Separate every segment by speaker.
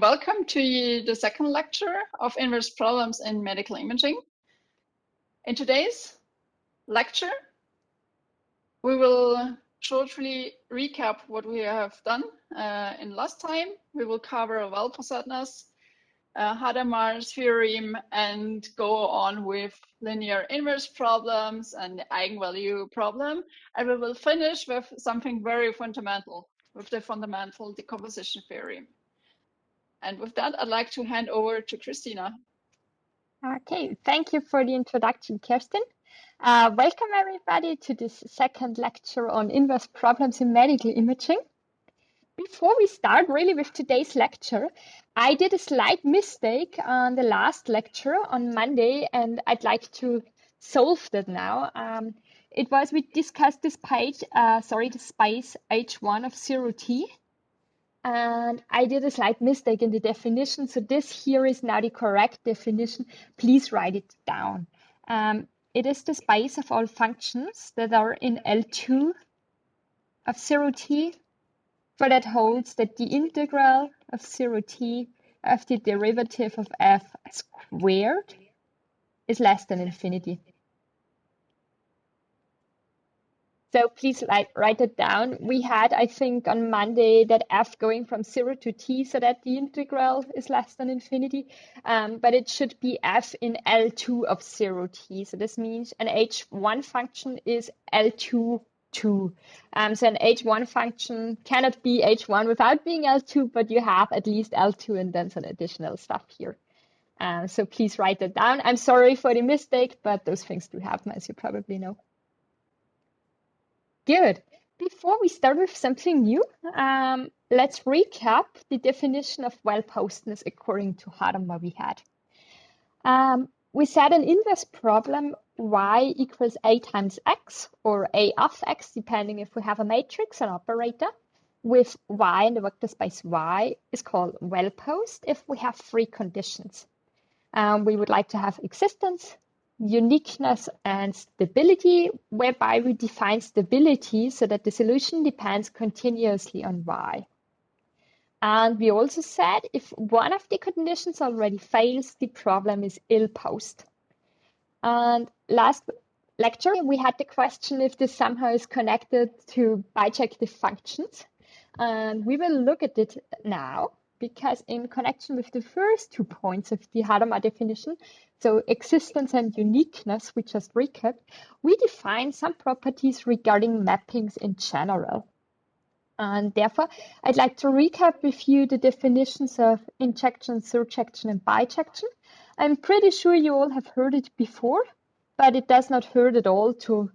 Speaker 1: Welcome to the second lecture of inverse problems in medical imaging. In today's lecture, we will shortly recap what we have done in last time. We will cover well-posedness, Hadamard's theorem, and go on with linear inverse problems and the eigenvalue problem. And we will finish with something very fundamental, with the fundamental decomposition theorem. And with that, I'd like to hand over to Christina.
Speaker 2: Okay, thank you for the introduction, Kerstin. Welcome everybody to this second lecture on inverse problems in medical imaging. Before we start really with today's lecture, I did a slight mistake on the last lecture on Monday, and I'd like to solve that now. We discussed this page, the space H1 of 0t. And I did a slight mistake in the definition. So this here is now the correct definition. Please write it down. It is the space of all functions that are in L2 of 0t. For that holds that the integral of 0t of the derivative of f squared is less than infinity. So please write it down. We had, I think, on Monday that f going from 0 to t, so that the integral is less than infinity. But it should be f in L2 of 0t. So this means an h1 function is L2 2. So an h1 function cannot be h1 without being L2, but you have at least L2 and then some additional stuff here. So please write that down. I'm sorry for the mistake, but those things do happen, as you probably know. Good. Before we start with something new, let's recap the definition of well-posedness according to Hadamard we had. We said an inverse problem y equals a times x, or a of x, depending if we have a matrix, an operator, with y in the vector space y is called well-posed if we have three conditions. We would like to have existence, uniqueness, and stability, whereby we define stability so that the solution depends continuously on y. And we also said if one of the conditions already fails, the problem is ill-posed. And last lecture, we had the question if this somehow is connected to bijective functions. And we will look at it now, because in connection with the first 2 points of the Hadamard definition, so existence and uniqueness, we just recapped, we define some properties regarding mappings in general. And therefore, I'd like to recap with you the definitions of injection, surjection, and bijection. I'm pretty sure you all have heard it before, but it does not hurt at all to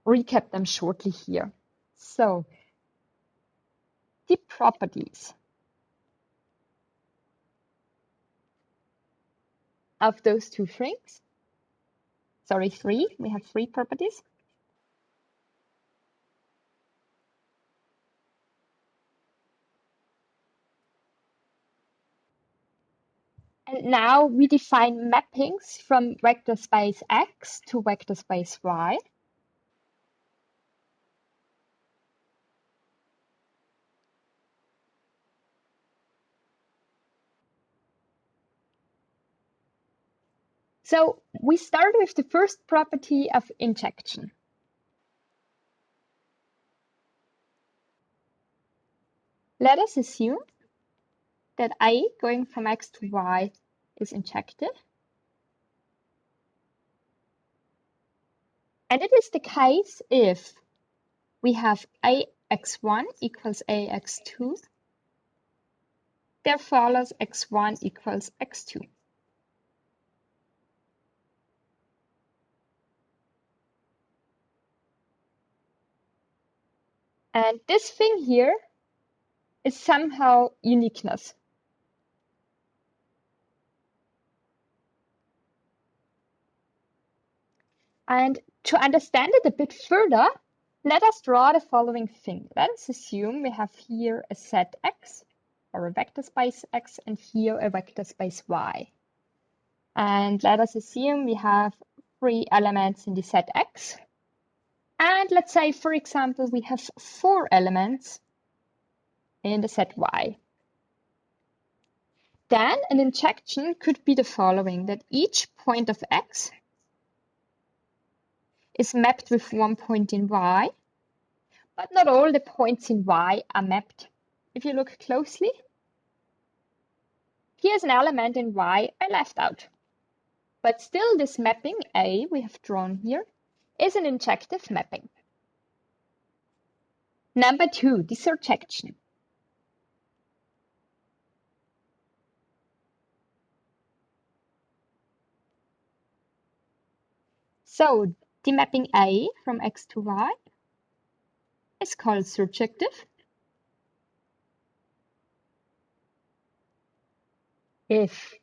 Speaker 2: recap them shortly here. So, the properties of those two things. Sorry, three. We have three properties. And now we define mappings from vector space X to vector space Y. So we start with the first property of injection. Let us assume that I going from X to Y is injected. And it is the case if we have AX1 equals AX2, there follows X1 equals X2. And this thing here is somehow uniqueness. And to understand it a bit further, let us draw the following thing. Let us assume we have here a set X, or a vector space X, and here a vector space Y. And let us assume we have three elements in the set X. And let's say, for example, we have 4 elements in the set Y. Then an injection could be the following, that each point of x is mapped with one point in y, but not all the points in y are mapped. If you look closely, here's an element in y I left out. But still this mapping A we have drawn here is an injective mapping. Number 2, the surjection. So the mapping A from x to y is called surjective. If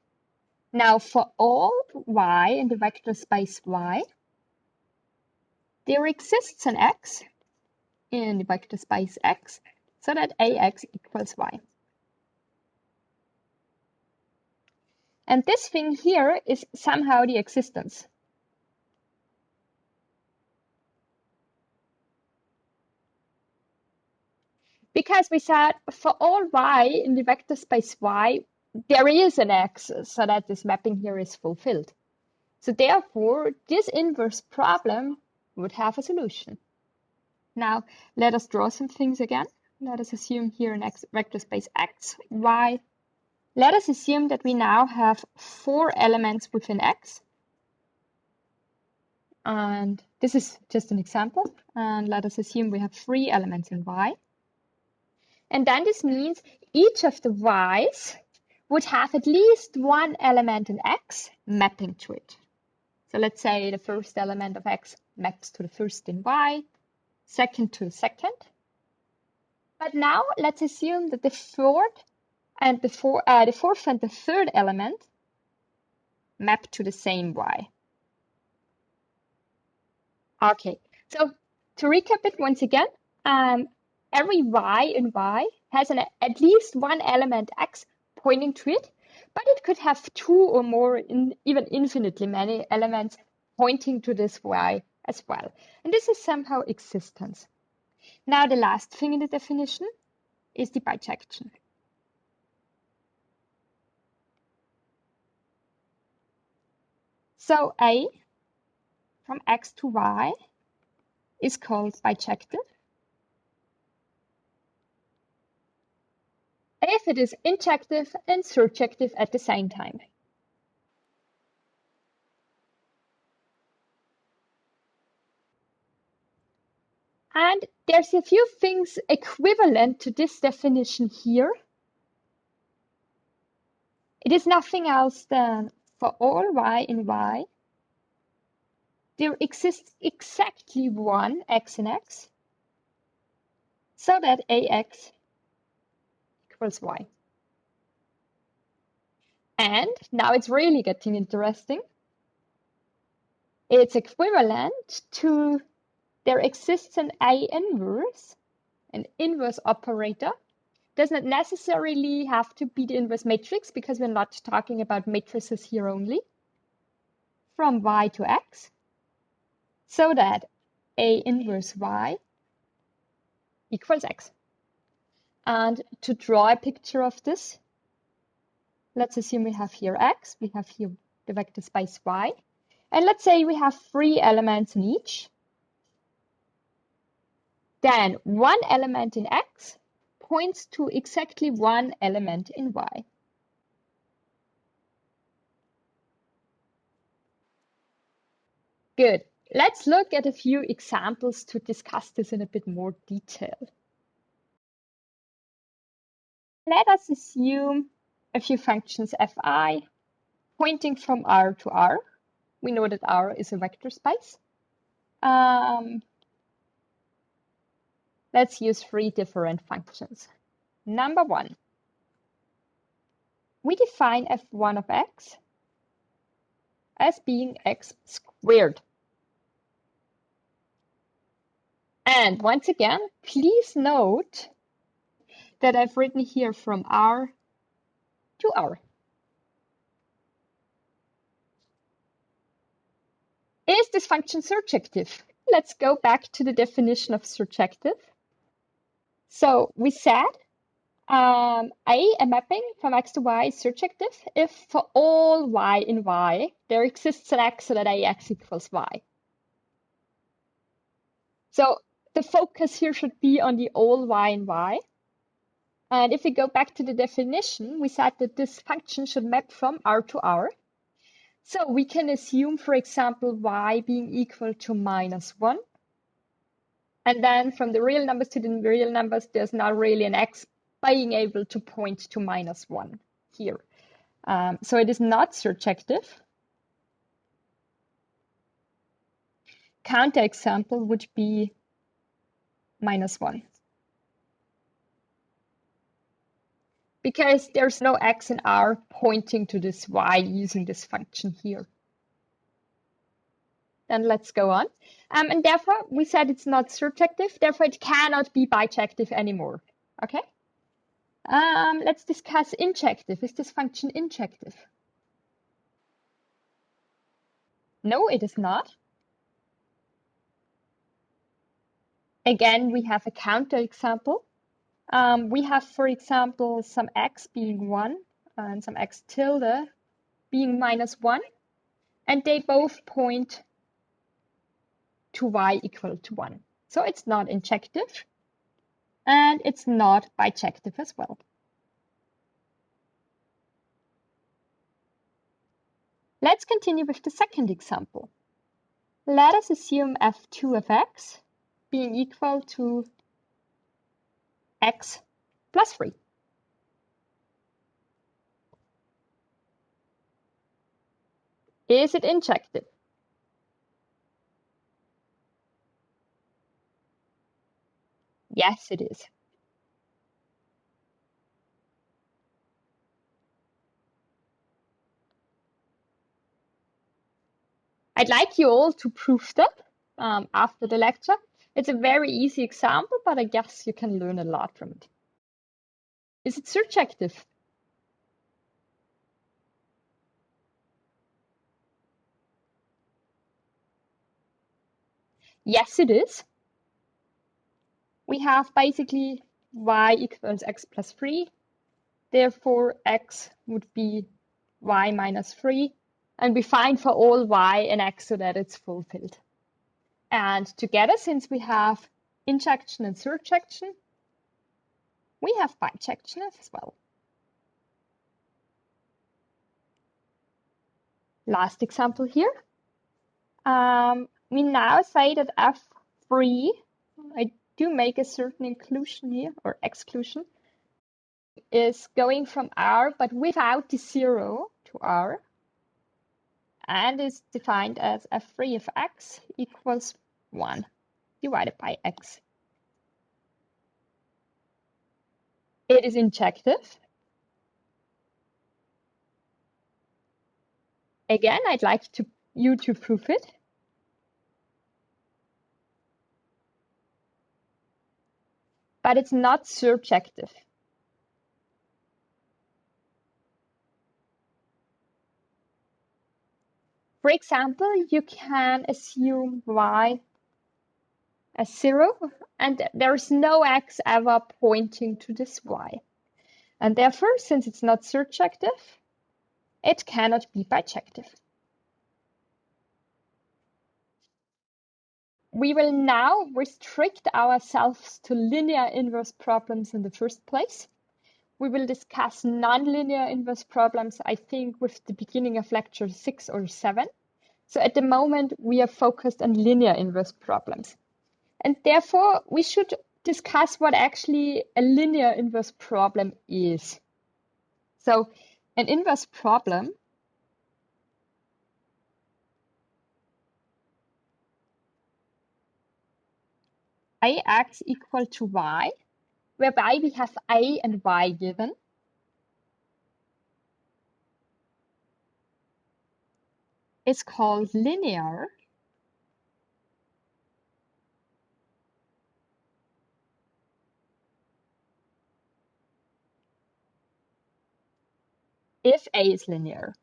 Speaker 2: now for all y in the vector space y, there exists an x in the vector space x, so that ax equals y. And this thing here is somehow the existence. Because we said for all y in the vector space y, there is an x, so that this mapping here is fulfilled. So therefore, this inverse problem would have a solution. Now, let us draw some things again. Let us assume here an vector space x, y. Let us assume that we now have 4 elements within x. And this is just an example. And let us assume we have 3 elements in y. And then this means each of the y's would have at least 1 element in x mapping to it. So let's say the first element of x maps to the first in y, second to the second. But now let's assume that the fourth and the third element map to the same y. Okay, so to recap it once again, every y in y has at least 1 element x pointing to it, but it could have 2 or more, even infinitely many elements pointing to this y as well. And this is somehow existence. Now the last thing in the definition is the bijection. So A from x to y is called bijective if it is injective and surjective at the same time. And there's a few things equivalent to this definition here. It is nothing else than for all y in y, there exists exactly 1 x in x, so that ax equals y. And now it's really getting interesting. It's equivalent to there exists an A inverse, an inverse operator. Does not necessarily have to be the inverse matrix because we're not talking about matrices here only, from y to x, so that A inverse y equals x. And to draw a picture of this, let's assume we have here x, we have here the vector space y, and let's say we have 3 elements in each. Then 1 element in x points to exactly 1 element in y. Good. Let's look at a few examples to discuss this in a bit more detail. Let us assume a few functions fi pointing from R to R. We know that R is a vector space. Let's use 3 different functions. Number 1, we define f1 of x as being x squared. And once again, please note that I've written here from R to R. Is this function surjective? Let's go back to the definition of surjective. So we said A mapping from x to y is surjective if for all y in y, there exists an x so that ax equals y. So the focus here should be on the all y in y. And if we go back to the definition, we said that this function should map from R to R. So we can assume, for example, y being equal to -1. And then from the real numbers to the real numbers, there's not really an x being able to point to -1 here. So it is not surjective. Counterexample would be -1. Because there's no x in R pointing to this y using this function here. Then let's go on. And therefore, we said it's not surjective, therefore it cannot be bijective anymore. Okay? Let's discuss injective. Is this function injective? No, it is not. Again, we have a counterexample. We have, for example, some x being 1 and some x tilde being -1, and they both point to y equal to 1. So it's not injective, and it's not bijective as well. Let's continue with the second example. Let us assume f2 of x being equal to x plus 3. Is it injective? Yes, it is. I'd like you all to prove that after the lecture. It's a very easy example, but I guess you can learn a lot from it. Is it surjective? Yes, it is. We have basically y equals x plus 3. Therefore, x would be y minus 3. And we find for all y and x so that it's fulfilled. And together, since we have injection and surjection, we have bijection as well. Last example here. We now say that f3, I do make a certain inclusion here, or exclusion, is going from R, but without the 0 to R, and is defined as f3 of x equals 1 divided by x. It is injective. Again, I'd like you to prove it. But it's not surjective. For example, you can assume y as 0, and there's no x ever pointing to this y. And therefore, since it's not surjective, it cannot be bijective. We will now restrict ourselves to linear inverse problems in the first place. We will discuss nonlinear inverse problems, I think, with the beginning of lecture 6 or 7. So at the moment, we are focused on linear inverse problems. And therefore, we should discuss what actually a linear inverse problem is. So an inverse problem ax equal to y, whereby we have a and y given. Is called linear if a is linear.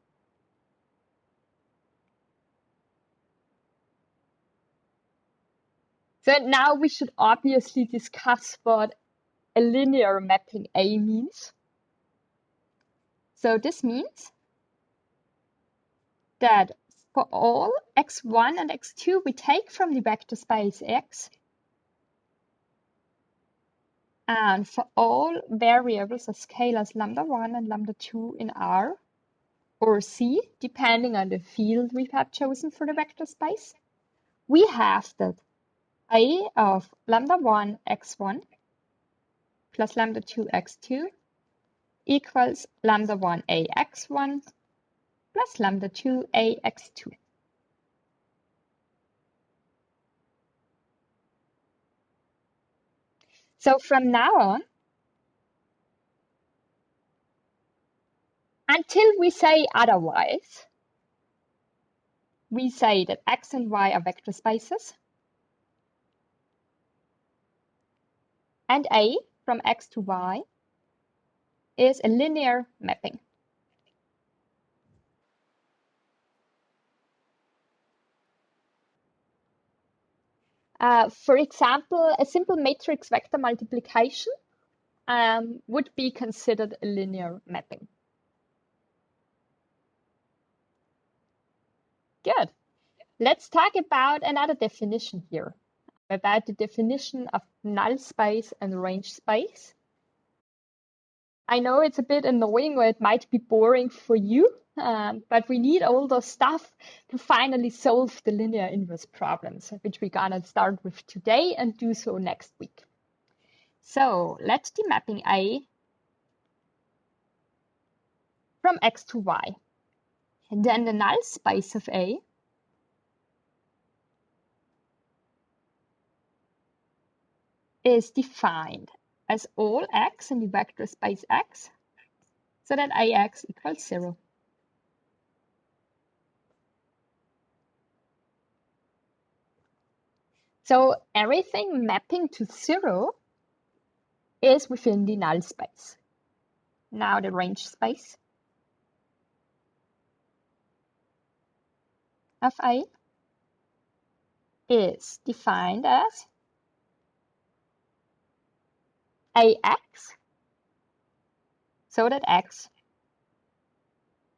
Speaker 2: So now we should obviously discuss what a linear mapping A means. So this means that for all x1 and x2 we take from the vector space X, and for all variables or scalars lambda1 and lambda2 in R or C, depending on the field we have chosen for the vector space, we have that A of lambda1 x1 plus lambda2 x2 equals lambda1 a x1 plus lambda2 a x2. So from now on, until we say otherwise, we say that X and Y are vector spaces, and A from X to Y is a linear mapping. For example, a simple matrix vector multiplication would be considered a linear mapping. Good. Let's talk about another definition here, about the definition of null space and range space. I know it's a bit annoying or it might be boring for you, but we need all those stuff to finally solve the linear inverse problems, which we're gonna start with today and do so next week. So let the mapping A from X to Y. And then the null space of A is defined as all X in the vector space X, so that AX equals 0. So everything mapping to 0 is within the null space. Now the range space of A is defined as AX, so that X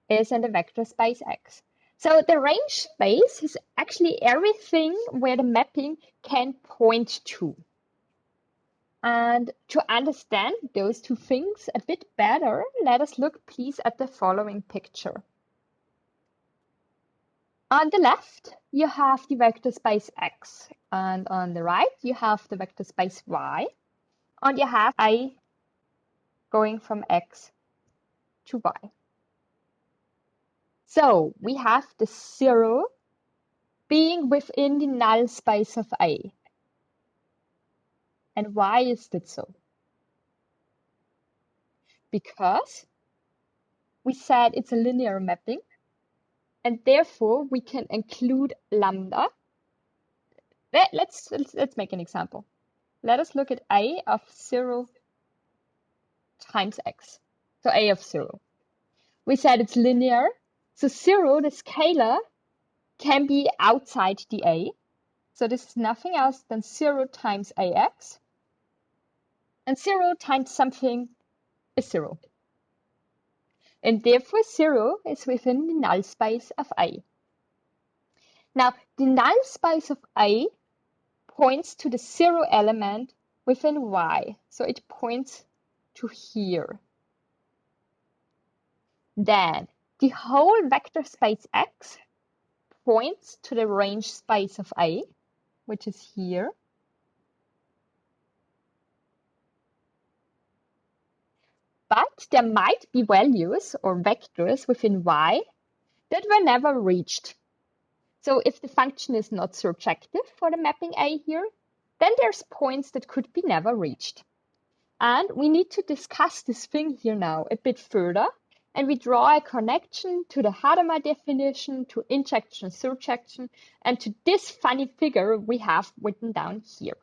Speaker 2: is in the vector space X. So the range space is actually everything where the mapping can point to. And to understand those two things a bit better, let us look please at the following picture. On the left, you have the vector space X, and on the right, you have the vector space Y, and you have A going from X to Y. So we have the 0 being within the null space of A. And why is that so? Because we said it's a linear mapping, and therefore we can include lambda. Let's make an example. Let us look at A of 0 times X. So A of 0. We said it's linear, so 0, the scalar, can be outside the A. So this is nothing else than 0 times AX. And 0 times something is 0. And therefore 0 is within the null space of A. Now, the null space of A points to the 0 element within Y. So it points to here. Then the whole vector space X points to the range space of A, which is here. But there might be values or vectors within Y that were never reached. So if the function is not surjective for the mapping A here, then there's points that could be never reached. And we need to discuss this thing here now a bit further. And we draw a connection to the Hadamard definition, to injection, surjection, and to this funny figure we have written down here.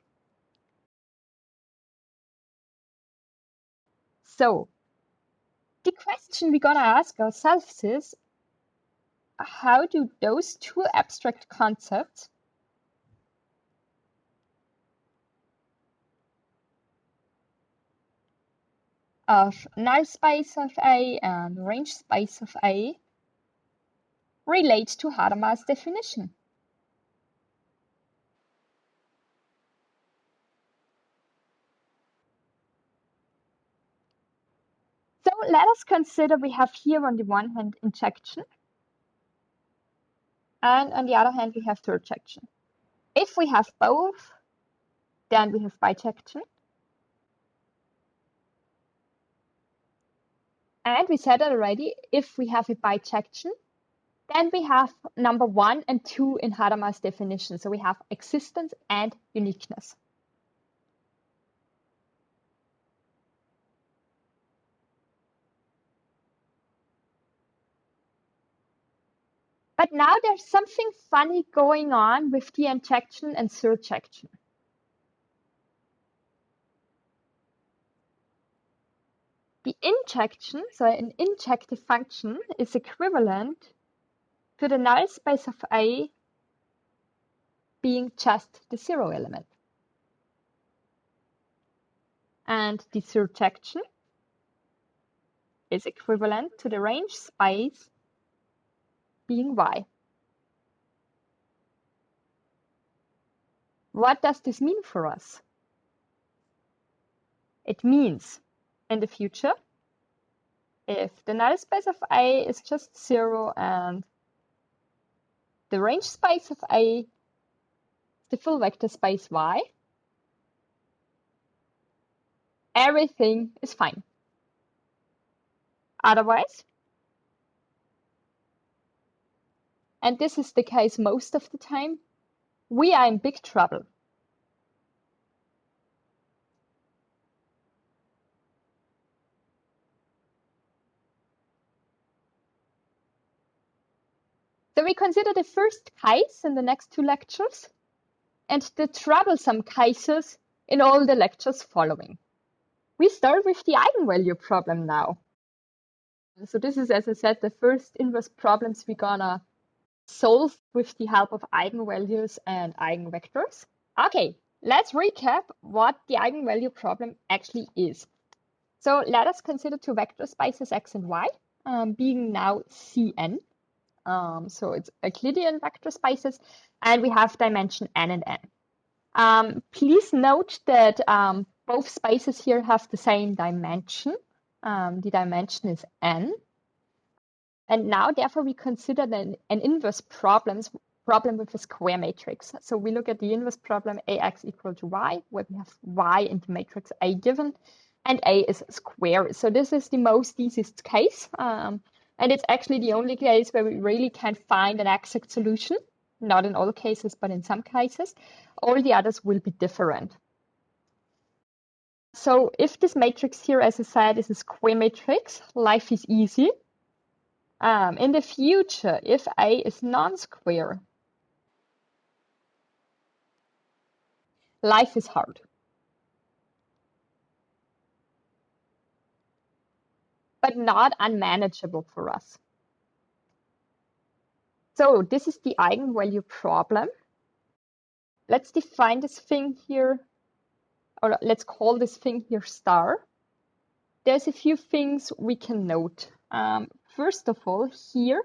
Speaker 2: So the question we gotta ask ourselves is, how do those two abstract concepts of null space of A and range space of A relate to Hadamard's definition. So let us consider we have here on the one hand injection, and on the other hand we have surjection. If we have both, then we have bijection. And we said already, if we have a bijection, then we have number 1 and 2 in Hadamard's definition. So we have existence and uniqueness. But now there's something funny going on with the injection and surjection. The injection, so an injective function, is equivalent to the null space of A being just the 0 element. And the surjection is equivalent to the range space being Y. What does this mean for us? It means in the future, if the null space of A is just 0 and the range space of A is the full vector space Y, everything is fine. Otherwise, and this is the case most of the time, we are in big trouble. So we consider the first case in the next 2 lectures and the troublesome cases in all the lectures following. We start with the eigenvalue problem now. So this is, as I said, the first inverse problems we're gonna solve with the help of eigenvalues and eigenvectors. Okay, let's recap what the eigenvalue problem actually is. So let us consider 2 vector spaces x and y, being now Cn. So it's Euclidean vector spaces, and we have dimension n and n. Please note that both spaces here have the same dimension. The dimension is n. And now, therefore, we consider an inverse problem with a square matrix. So we look at the inverse problem Ax equal to y, where we have y in the matrix A given, and A is square. So this is the most easiest case. And it's actually the only case where we really can find an exact solution. Not in all cases, but in some cases. All the others will be different. So if this matrix here, as I said, is a square matrix, life is easy. In the future, if A is non-square, life is hard. But not unmanageable for us. So this is the eigenvalue problem. Let's define this thing here, or let's call this thing here star. There's a few things we can note. First of all, here,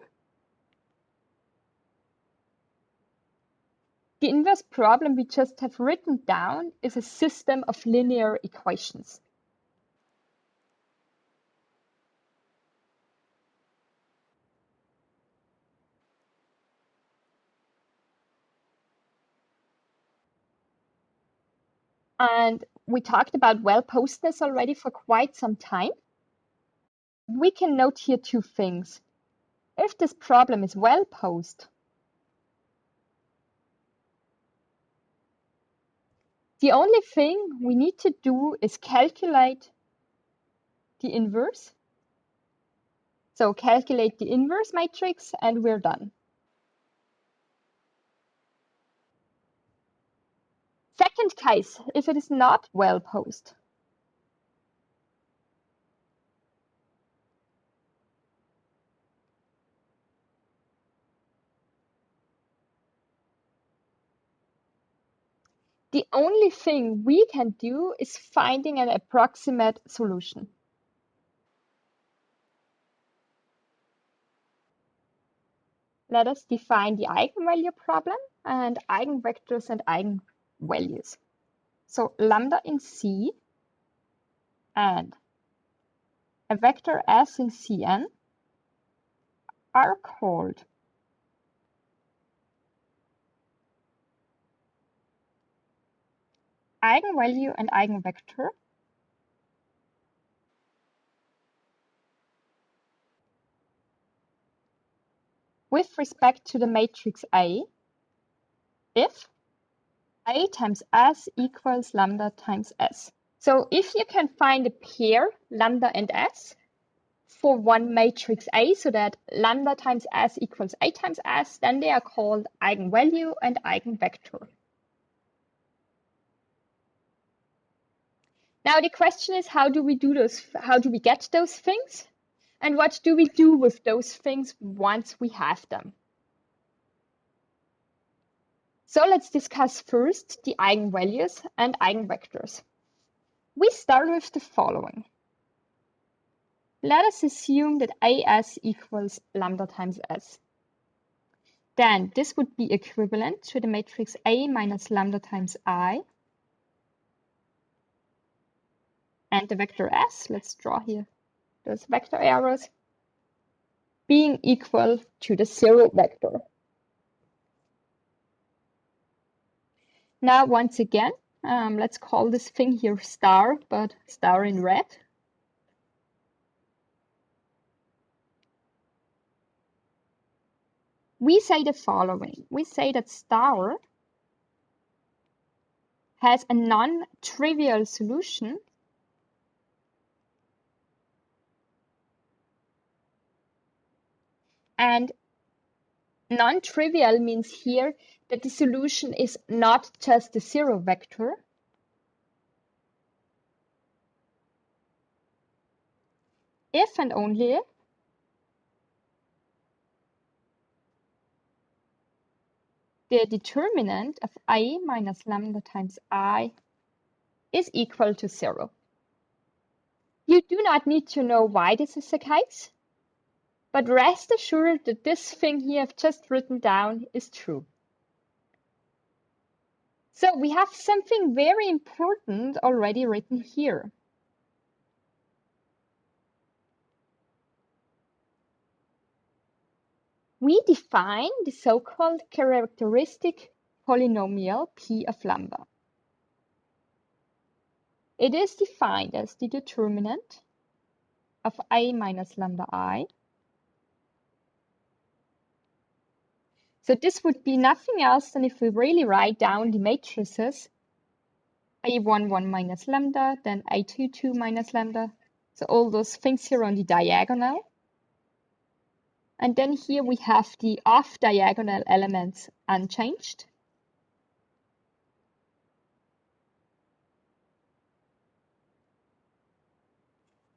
Speaker 2: the inverse problem we just have written down is a system of linear equations. And we talked about well-posedness already for quite some time. We can note here 2 things. If this problem is well-posed, the only thing we need to do is calculate the inverse. So calculate the inverse matrix and we're done. Second case, if it is not well-posed. The only thing we can do is finding an approximate solution. let us define the eigenvalue problem and eigenvectors and eigenvalues. So lambda in C and a vector S in Cn are called eigenvalue and eigenvector with respect to the matrix A if A times S equals lambda times S. So if you can find a pair, lambda and S, for one matrix A, so that lambda times S equals A times S, then they are called eigenvalue and eigenvector. Now the question is, how do we do those? How do we get those things? And what do we do with those things once we have them? So let's discuss first the eigenvalues and eigenvectors. We start with the following. Let us assume that AS equals lambda times S. Then this would be equivalent to the matrix A minus lambda times I. And the vector S, let's draw here those vector arrows, being equal to the 0 vector. Now, once again, let's call this thing here star, but star in red. We say the following. We say that star has a non-trivial solution and non-trivial means here that the solution is not just the 0 vector, if and only if the determinant of I minus lambda times I is equal to 0. You do not need to know why this is the case, but rest assured that this thing here I've just written down is true. So we have something very important already written here. We define the so-called characteristic polynomial P of lambda. It is defined as the determinant of I minus lambda I. So this would be nothing else than if we really write down the matrices, I11 minus lambda, then I22 minus lambda. So all those things here on the diagonal. And then here we have the off-diagonal elements unchanged.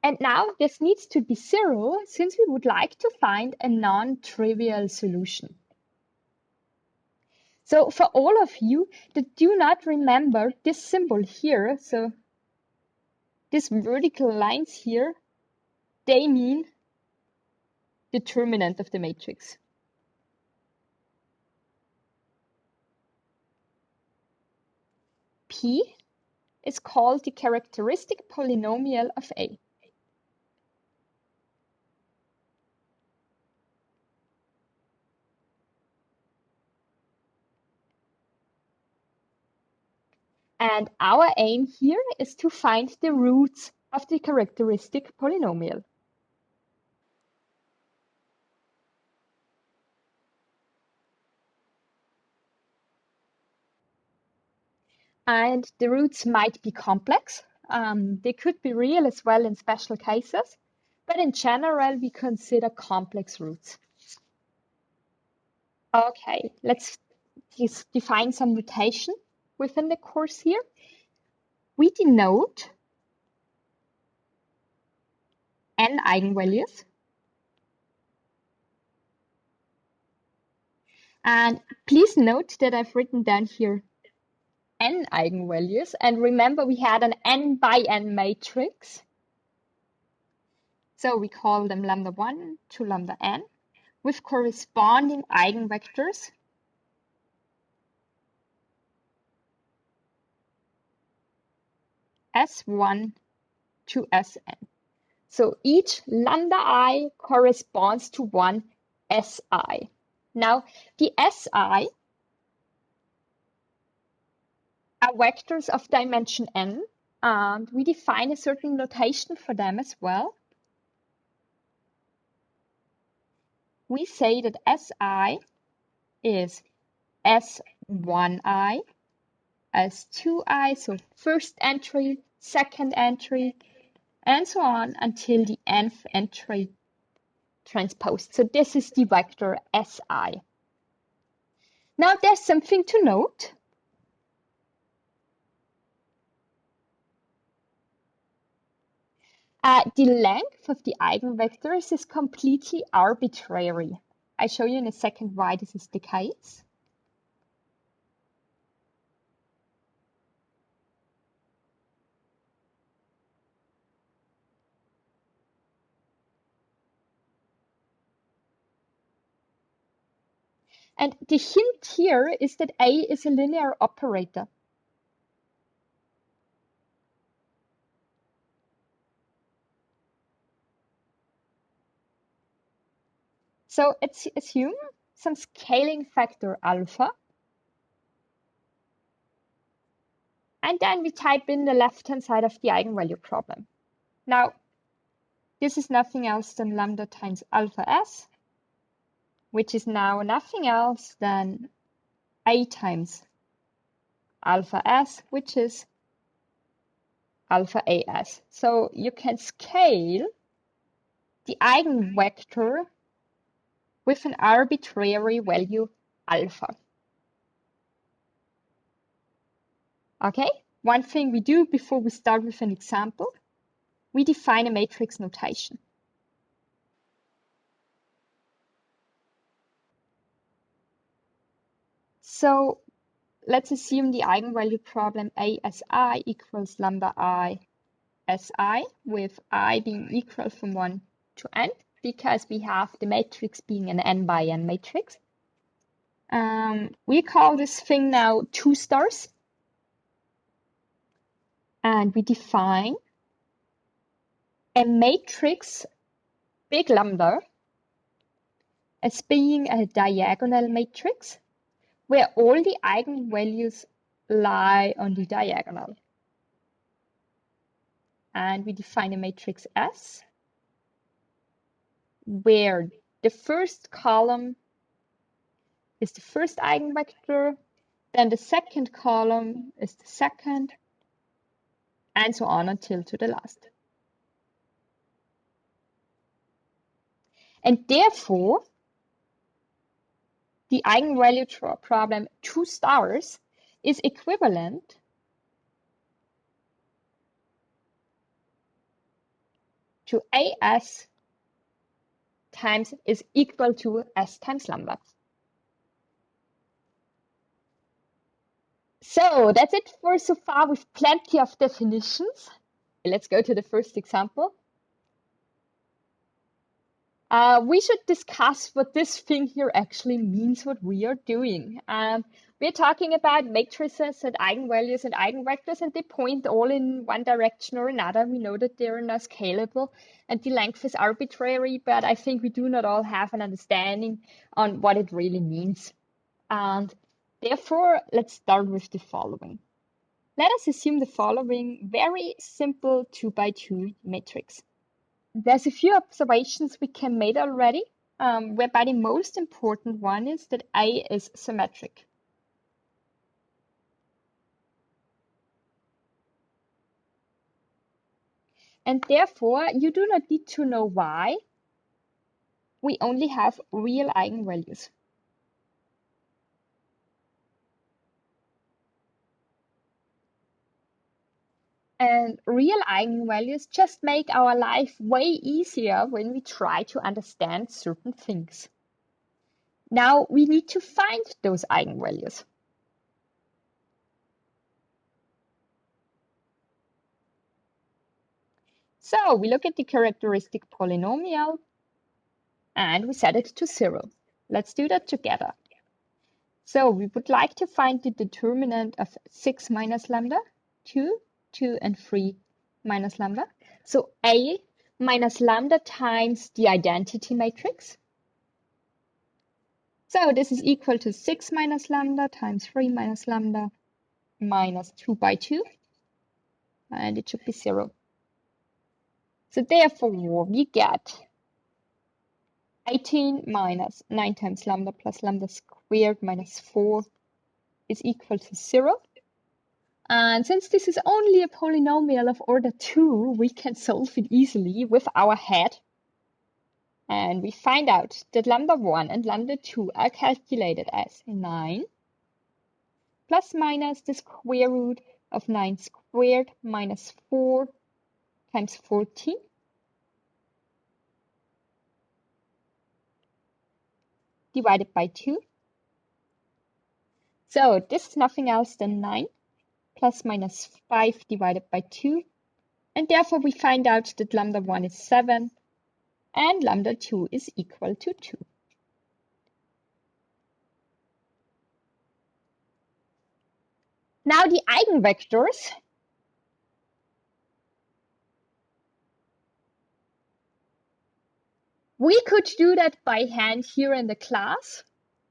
Speaker 2: And now this needs to be 0 since we would like to find a non-trivial solution. So for all of you that do not remember this symbol here, so these vertical lines here, they mean determinant of the matrix. P is called the characteristic polynomial of A. And our aim here is to find the roots of the characteristic polynomial. And the roots might be complex. They could be real as well in special cases, but in general, we consider complex roots. Okay, let's just define some notation within the course here. We denote n eigenvalues. And please note that I've written down here n eigenvalues. And remember, we had an n by n matrix. So we call them lambda 1 to lambda n. with corresponding eigenvectors S1 to Sn. So each lambda I corresponds to one Si. Now, the Si are vectors of dimension n, and we define a certain notation for them as well. We say that Si is S1i, S2i, so first entry, second entry, and so on until the nth entry transposed. So this is the vector Si. Now there's something to note. The length of the eigenvectors is completely arbitrary. I'll show you in a second why this is the case. And the hint here is that A is a linear operator. So let's assume some scaling factor alpha. And then we type in the left-hand side of the eigenvalue problem. Now, this is nothing else than lambda times alpha s, which is now nothing else than A times alpha s, which is alpha as. So you can scale the eigenvector with an arbitrary value alpha. Okay, one thing we do before we start with an example, we define a matrix notation. So let's assume the eigenvalue problem A as I equals lambda I as I, with I being equal from 1 to n, because we have the matrix being an n by n matrix. We call this thing now 2 stars. And we define a matrix big lambda as being a diagonal matrix where all the eigenvalues lie on the diagonal. And we define a matrix S where the first column is the first eigenvector, then the second column is the second, and so on until to the last. And therefore, the eigenvalue problem 2 stars is equivalent to AS times is equal to S times lambda. So that's it for so far with plenty of definitions. Let's go to the first example. We should discuss what this thing here actually means, what we are doing. We're talking about matrices and eigenvalues and eigenvectors, and they point all in one direction or another. We know that they're not scalable and the length is arbitrary, but I think we do not all have an understanding on what it really means. And therefore, let's start with the following. Let us assume the following very simple 2 by 2 matrix. There's a few observations we can make already, whereby the most important one is that A is symmetric. And therefore, you do not need to know why. We only have real eigenvalues. And real eigenvalues just make our life way easier when we try to understand certain things. Now we need to find those eigenvalues. So we look at the characteristic polynomial. and we set it to 0. Let's do that together. So we would like to find the determinant of 6 minus lambda, 2, 2, and 3 minus lambda. So A minus lambda times the identity matrix. So this is equal to 6 minus lambda times 3 minus lambda minus 2 by 2. And it should be 0. So therefore, we get 18 minus 9 times lambda plus lambda squared minus 4 is equal to 0. And since this is only a polynomial of order 2, we can solve it easily with our head. And we find out that lambda 1 and lambda 2 are calculated as 9 plus minus the square root of 9 squared minus 4 times 14 divided by 2. So this is nothing else than 9 plus minus 5 divided by 2. And therefore we find out that lambda 1 is 7 and lambda 2 is equal to 2. Now the eigenvectors. We could do that by hand here in the class,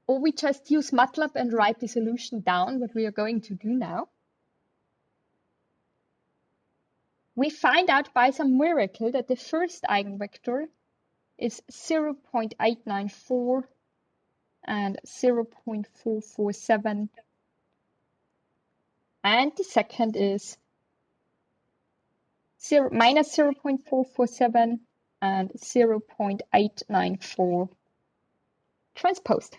Speaker 2: or we just use MATLAB and write the solution down, what we are going to do now. We find out by some miracle that the first eigenvector is 0.894 and 0.447, and the second is minus 0.447 and 0.894 transposed.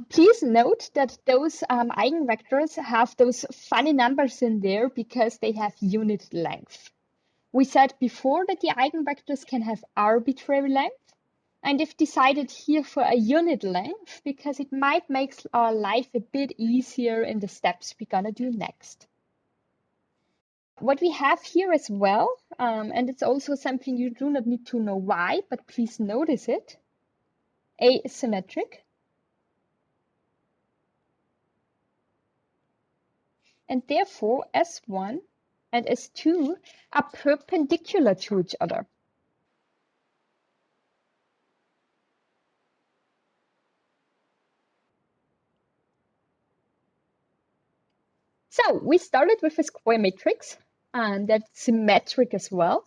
Speaker 2: Please note that those eigenvectors have those funny numbers in there because they have unit length. We said before that the eigenvectors can have arbitrary length, and if decided here for a unit length because it might make our life a bit easier in the steps we're gonna do next. What we have here as well, and it's also something you do not need to know why, but please notice it. A is symmetric. And therefore, S1 and S2 are perpendicular to each other. So we started with a square matrix, and that's symmetric as well.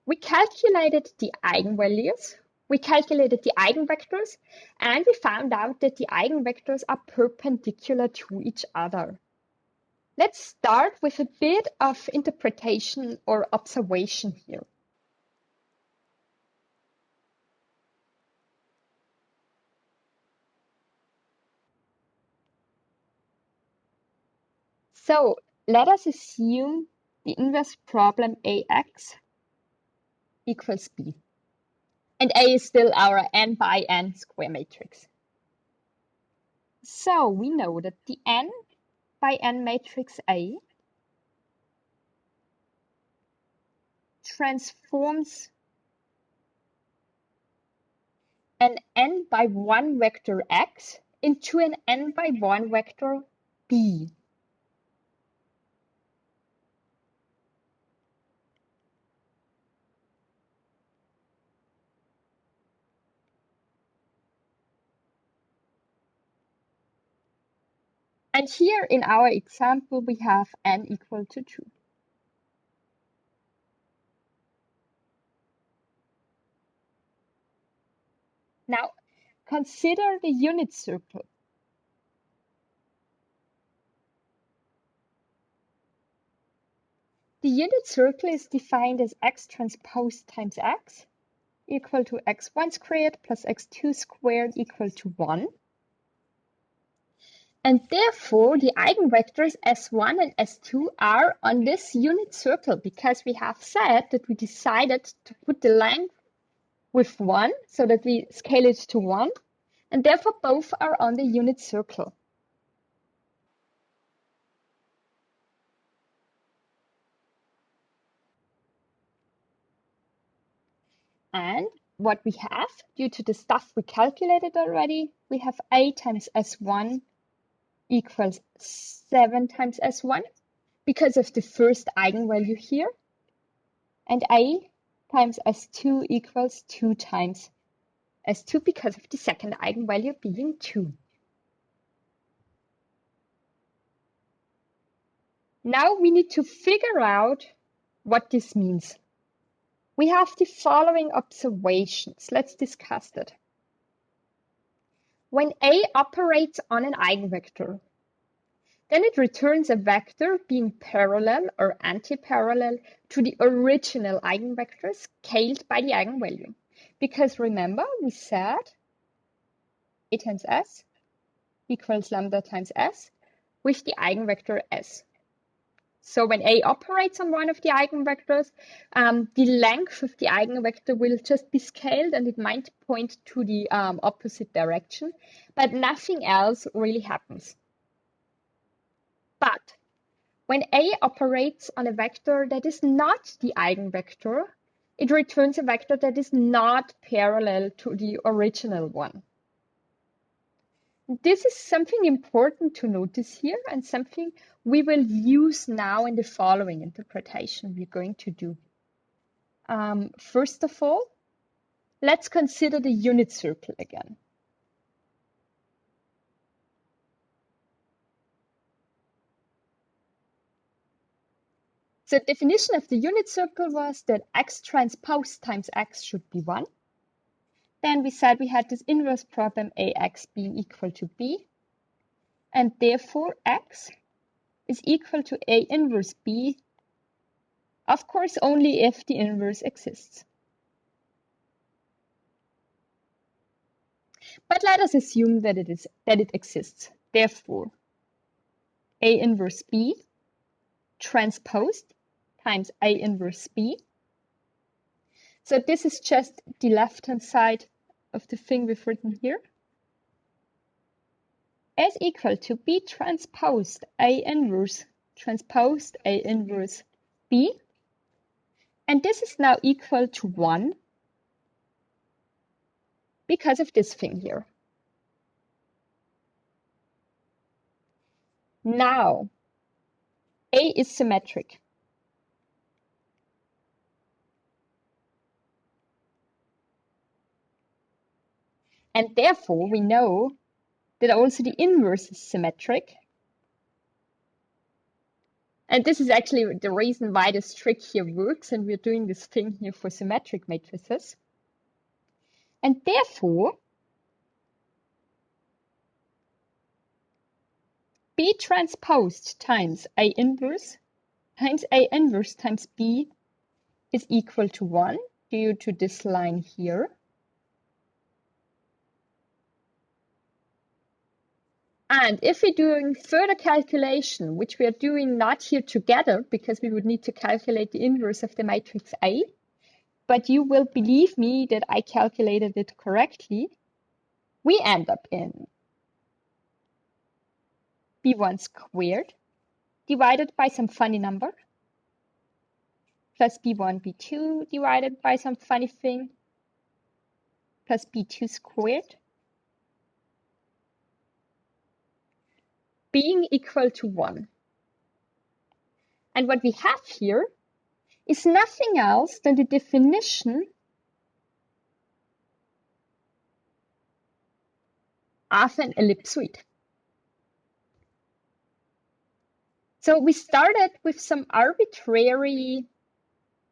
Speaker 2: We calculated the eigenvalues, we calculated the eigenvectors, and we found out that the eigenvectors are perpendicular to each other. Let's start with a bit of interpretation or observation here. So let us assume the inverse problem AX equals B. And A is still our n by n square matrix. So we know that the n by n matrix A transforms an n by 1 vector x into an n by 1 vector B. And here in our example, we have n equal to 2. Now, consider the unit circle. The unit circle is defined as x transpose times x equal to x1 squared plus x2 squared equal to 1. And therefore, the eigenvectors S1 and S2 are on this unit circle because we have said that we decided to put the length with 1 so that we scale it to 1. And therefore, both are on the unit circle. And what we have, due to the stuff we calculated already, we have A times S1 equals 7 times S1 because of the first eigenvalue here. And A times S2 equals 2 times S2 because of the second eigenvalue being 2. Now we need to figure out what this means. We have the following observations. Let's discuss that. When A operates on an eigenvector, then it returns a vector being parallel or anti-parallel to the original eigenvector scaled by the eigenvalue. Because remember, we said A times S equals lambda times S with the eigenvector S. So when A operates on one of the eigenvectors, the length of the eigenvector will just be scaled and it might point to the opposite direction, but nothing else really happens. But when A operates on a vector that is not the eigenvector, it returns a vector that is not parallel to the original one. This is something important to notice here and something we will use now in the following interpretation we're going to do. First of all, let's consider the unit circle again. So the definition of the unit circle was that x transpose times x should be 1. Then we said we had this inverse problem ax being equal to b, and therefore x is equal to A inverse B, of course only if the inverse exists. But let us assume that it exists. Therefore, A inverse B transposed times A inverse B. So this is just the left-hand side of the thing we've written here. Is equal to B transposed A inverse B. And this is now equal to 1 because of this thing here. Now, A is symmetric. And therefore, we know that also the inverse is symmetric. And this is actually the reason why this trick here works, and we're doing this thing here for symmetric matrices. And therefore, B transposed times A inverse times B is equal to 1 due to this line here. And if we're doing further calculation, which we are doing not here together, because we would need to calculate the inverse of the matrix A, but you will believe me that I calculated it correctly, we end up in B1 squared divided by some funny number plus B1, B2 divided by some funny thing plus B2 squared being equal to 1. And what we have here is nothing else than the definition of an ellipsoid. So we started with some arbitrary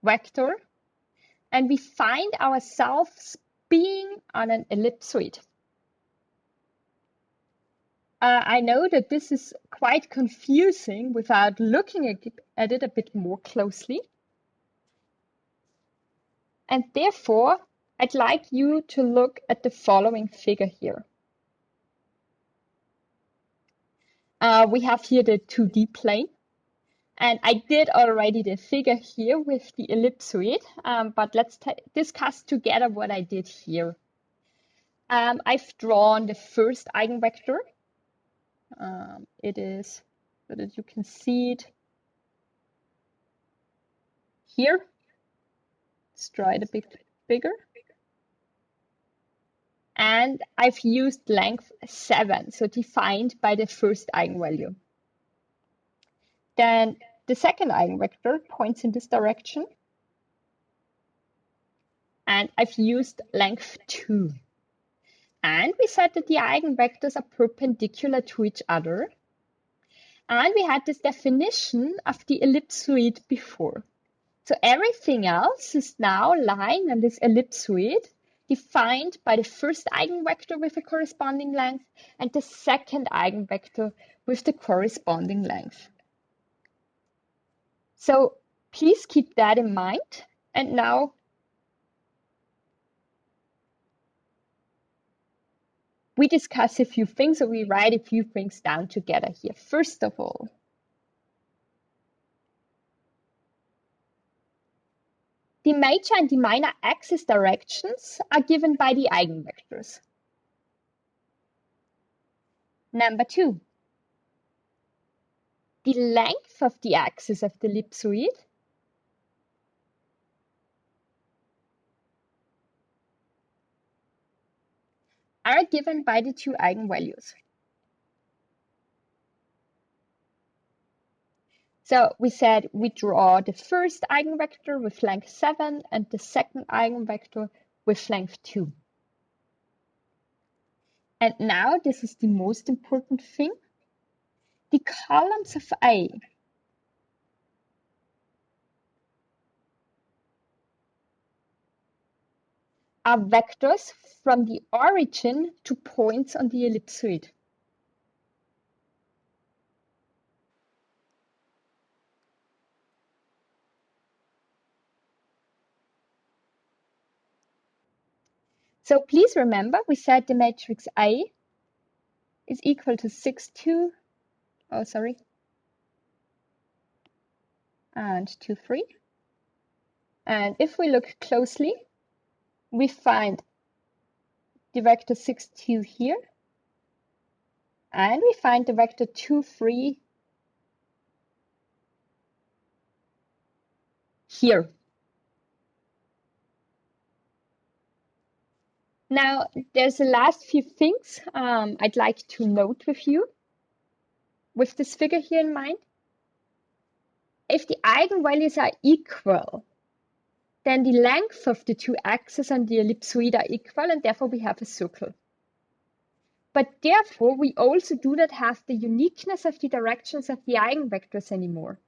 Speaker 2: vector, and we find ourselves being on an ellipsoid. I know that this is quite confusing without looking at it a bit more closely. And therefore, I'd like you to look at the following figure here. We have here the 2D plane. And I did already the figure here with the ellipsoid, but let's discuss together what I did here. I've drawn the first eigenvector. It is, so that you can see it here. Let's draw it a bit bigger. And I've used length 7, so defined by the first eigenvalue. Then the second eigenvector points in this direction. And I've used length 2. And we said that the eigenvectors are perpendicular to each other. And we had this definition of the ellipsoid before. So everything else is now lying on this ellipsoid, defined by the first eigenvector with a corresponding length and the second eigenvector with the corresponding length. So please keep that in mind. And now we discuss a few things, or we write a few things down together here. First of all, the major and the minor axis directions are given by the eigenvectors. Number 2, the length of the axis of the ellipsoid are given by the 2 eigenvalues. So we said we draw the first eigenvector with length 7 and the second eigenvector with length 2. And now this is the most important thing. The columns of A are vectors from the origin to points on the ellipsoid. So please remember, we said the matrix A is equal to 6, 2, and 2, 3. And if we look closely, we find the vector 6, 2 here, and we find the vector 2, 3 here. Now, there's the last few things I'd like to note with you with this figure here in mind. If the eigenvalues are equal, then the length of the 2 axes on the ellipsoid are equal, and therefore we have a circle. But therefore, we also do not have the uniqueness of the directions of the eigenvectors anymore.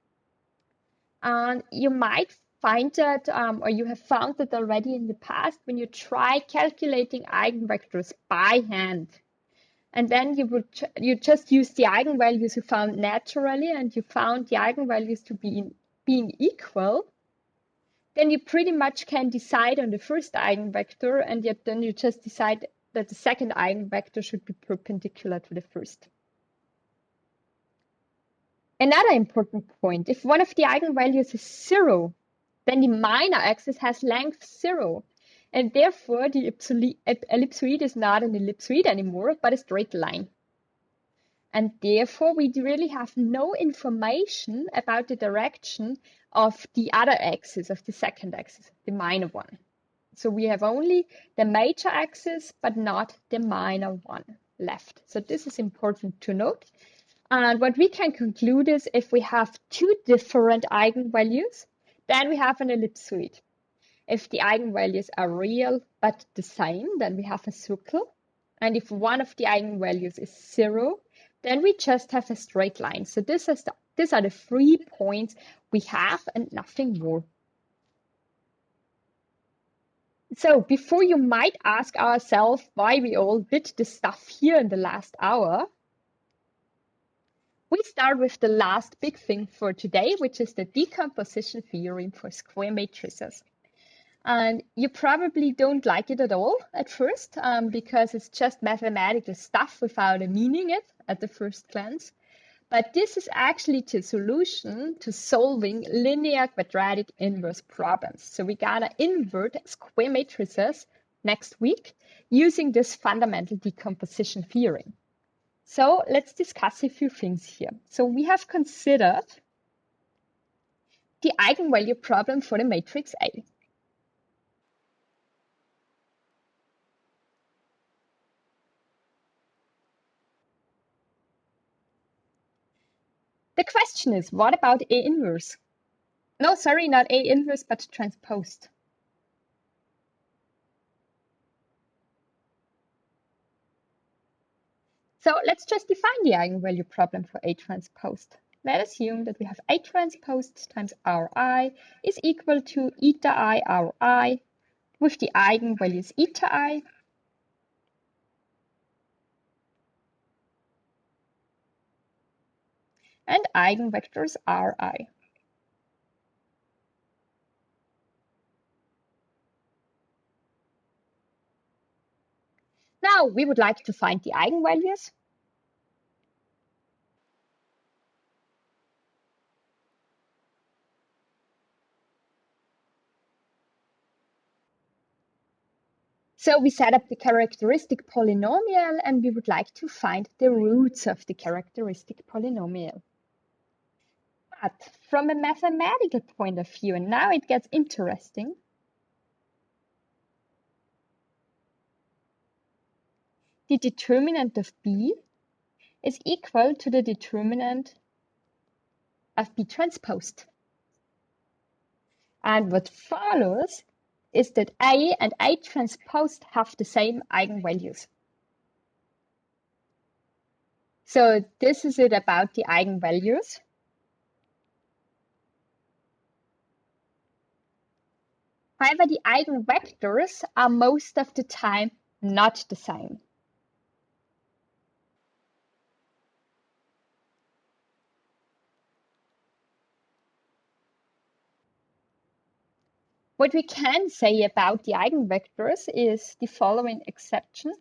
Speaker 2: And you might find that, or you have found that already in the past, when you try calculating eigenvectors by hand, and then you just use the eigenvalues you found naturally, and you found the eigenvalues to being equal, then you pretty much can decide on the first eigenvector, and yet then you just decide that the second eigenvector should be perpendicular to the first. Another important point, if one of the eigenvalues is 0, then the minor axis has length 0, and therefore the ellipsoid is not an ellipsoid anymore, but a straight line. And therefore we really have no information about the direction of the other axis, of the second axis, the minor one. So we have only the major axis, but not the minor one left. So this is important to note. And what we can conclude is if we have 2 different eigenvalues, then we have an ellipsoid. If the eigenvalues are real but the same, then we have a circle. And if one of the eigenvalues is 0, then we just have a straight line. So these are the 3 points we have and nothing more. So before you might ask ourselves why we all did this stuff here in the last hour, we start with the last big thing for today, which is the decomposition theorem for square matrices. And you probably don't like it at all at first, because it's just mathematical stuff without a meaning at the first glance. But this is actually the solution to solving linear quadratic inverse problems. So we're gonna invert square matrices next week using this fundamental decomposition theorem. So let's discuss a few things here. So we have considered the eigenvalue problem for the matrix A. question is, what about A inverse? No, sorry, not A inverse, but transposed. So let's just define the eigenvalue problem for A transposed. Let's assume that we have A transposed times Ri is equal to eta I Ri with the eigenvalues eta I and eigenvectors Ri. Now we would like to find the eigenvalues. So we set up the characteristic polynomial and we would like to find the roots of the characteristic polynomial. But from a mathematical point of view, and now it gets interesting, the determinant of B is equal to the determinant of B transposed. And what follows is that A and A transposed have the same eigenvalues. So this is it about the eigenvalues. However, the eigenvectors are most of the time not the same. What we can say about the eigenvectors is the following exception.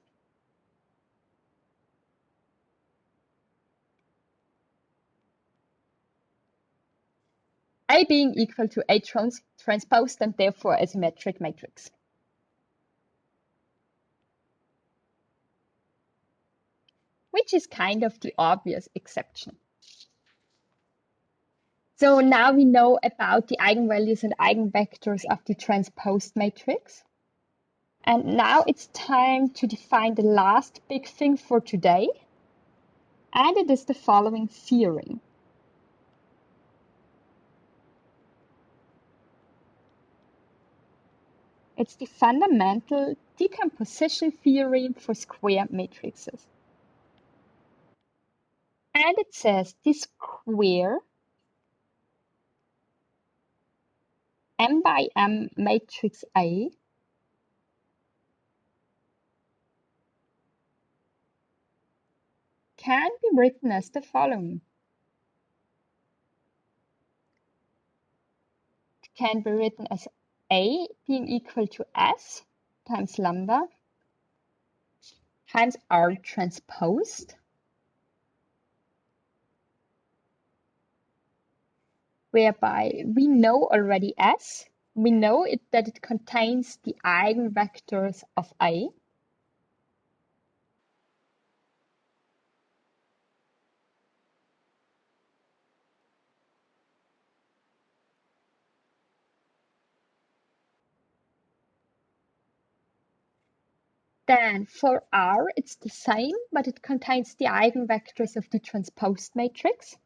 Speaker 2: A being equal to A transposed and therefore a symmetric matrix. Which is kind of the obvious exception. So now we know about the eigenvalues and eigenvectors of the transposed matrix. And now it's time to define the last big thing for today. And it is the following theorem. It's the fundamental decomposition theorem for square matrices. And it says the square M by M matrix A can be written as the following. It can be written as A being equal to S times lambda times R transposed, whereby we know already S, we know that it contains the eigenvectors of A. Then for R, it's the same, but it contains the eigenvectors of the transposed matrix.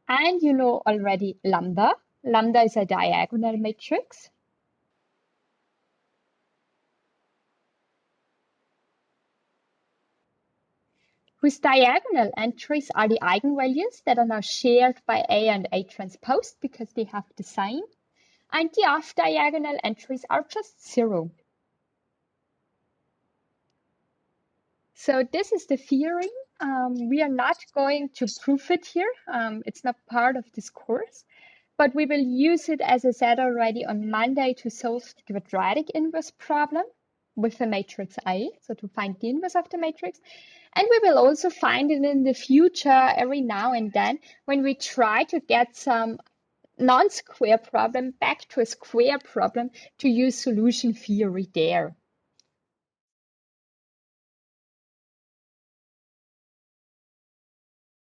Speaker 2: And you know already lambda. Lambda is a diagonal matrix. Whose diagonal entries are the eigenvalues that are now shared by A and A transposed because they have the sign. And the off-diagonal entries are just 0. So this is the theorem. We are not going to prove it here. It's not part of this course. But we will use it, as I said already, on Monday to solve the quadratic inverse problem with the matrix A, so to find the inverse of the matrix. And we will also find it in the future every now and then when we try to get some non-square problem back to a square problem to use solution theory there.